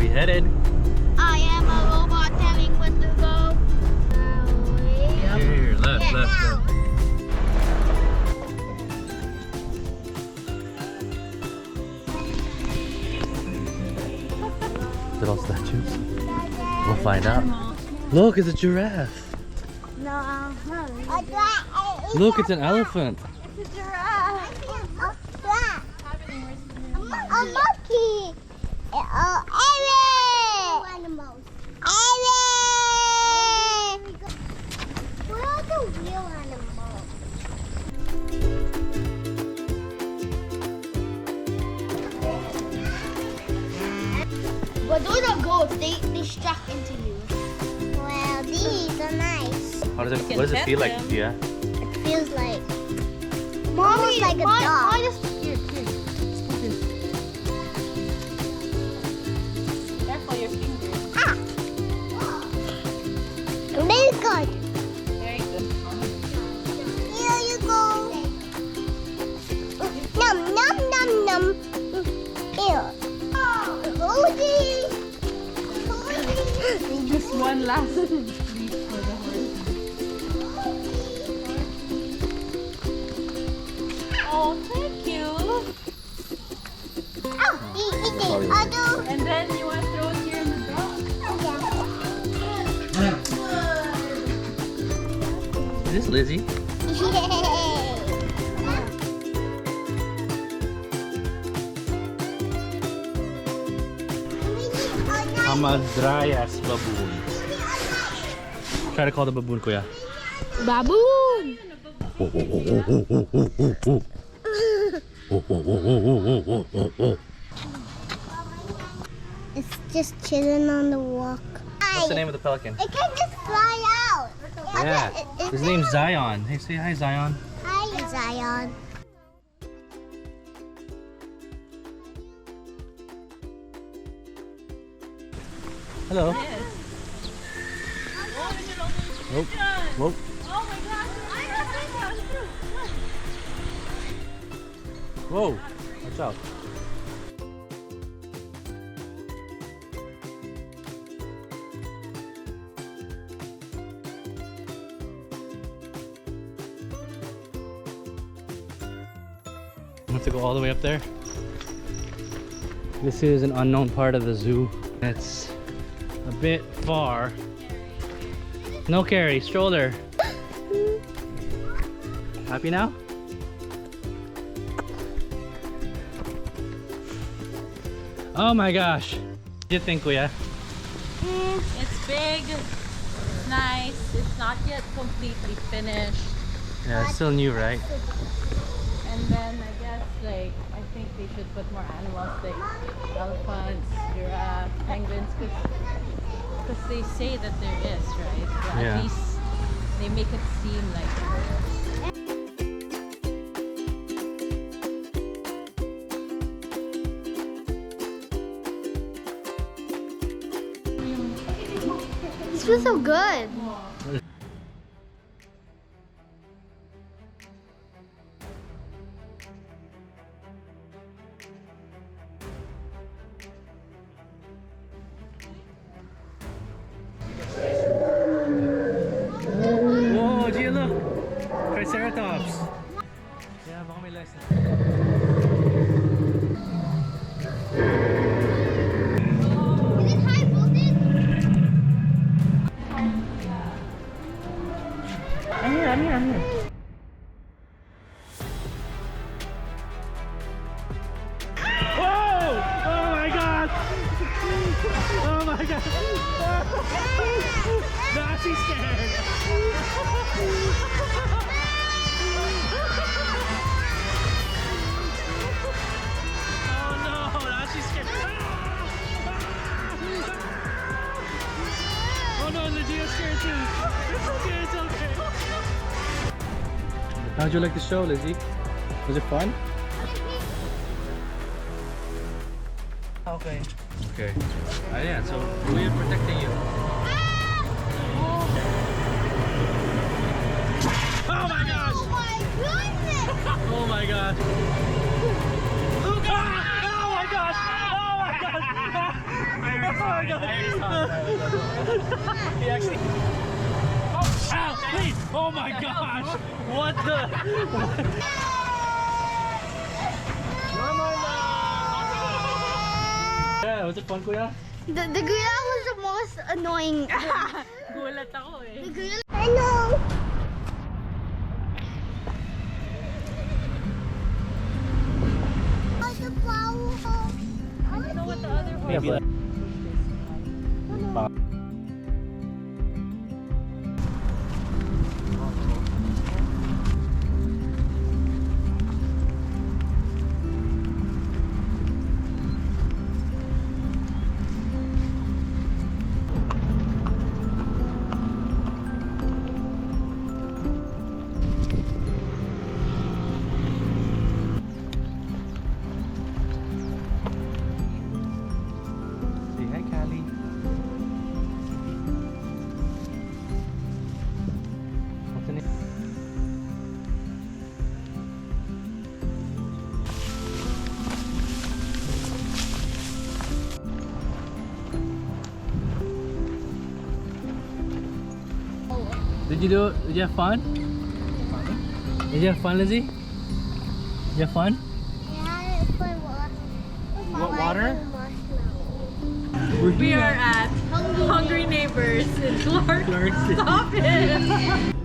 we headed? I am a robot telling when to go. Here, left, left, left. Little statues. We'll find out. Look, it's a giraffe. No. Look, it's an elephant. It's a giraffe. A monkey. Animals. What are the real animals? But those are goats. They struck into you. Well, these are nice. How does it? What does it feel like? Yeah. It feels like almost like a dog. Here. Careful your fingers. Ah! Very good. Very good. Here you go. Num num num num. Here. Cody. Just one last sleep for the horse. Oh, thank you. Oh, eat it. Other. And then you want to throw it here in the dog? Is this Lizzie? Hamadryas baboon. Try to call the baboon, kuya. Baboon. It's just chilling on the walk. What's the name of the pelican? It can just fly out. Yeah. His name's Zion. Hey, say hi, Zion. Hi, Zion. Hello. Yes. Whoa. Whoa. Oh my gosh. Whoa. Watch out. I have to go all the way up there. This is an unknown part of the zoo. It's a bit far. No carry, stroller. Happy now? Oh my gosh. What do you think, Kuya? It's big. It's nice. It's not yet completely finished. Yeah, it's still new, right? And then I guess I think they should put more animals like elephants, giraffes, penguins, because they say that there is, right? But Yeah. at least they make it seem like there is. This feels so good. Whoa, Gia, look! Triceratops! Yeah, baka may lesson. Is it high voltage? I'm here. Whoa! Oh my god! Oh my god! Now she's scared! Oh no! Now she's scared! Oh no, Lydia's scared too! It's okay, it's okay! How'd you like the show, Lizzie? Was it fun? Okay. Okay. Yeah, so we are protecting you. Oh my gosh! Oh my goodness! Oh my gosh! Oh my gosh! Oh my gosh! my god! He actually. Oh, ow! Please! Oh my gosh! What the? Yeah, was it fun, Kuya? The gorilla was the most annoying. Gulat ako eh. The gorilla. Hello. The flower home. I don't know what the other one Maybe like. Say hi, Callie. What's the name? Did you have fun? Did you have fun, Lizzie? Did you have fun? Yeah, it's my water. What water? We are at Hungry Neighbors in Clark. Clark. Stop it!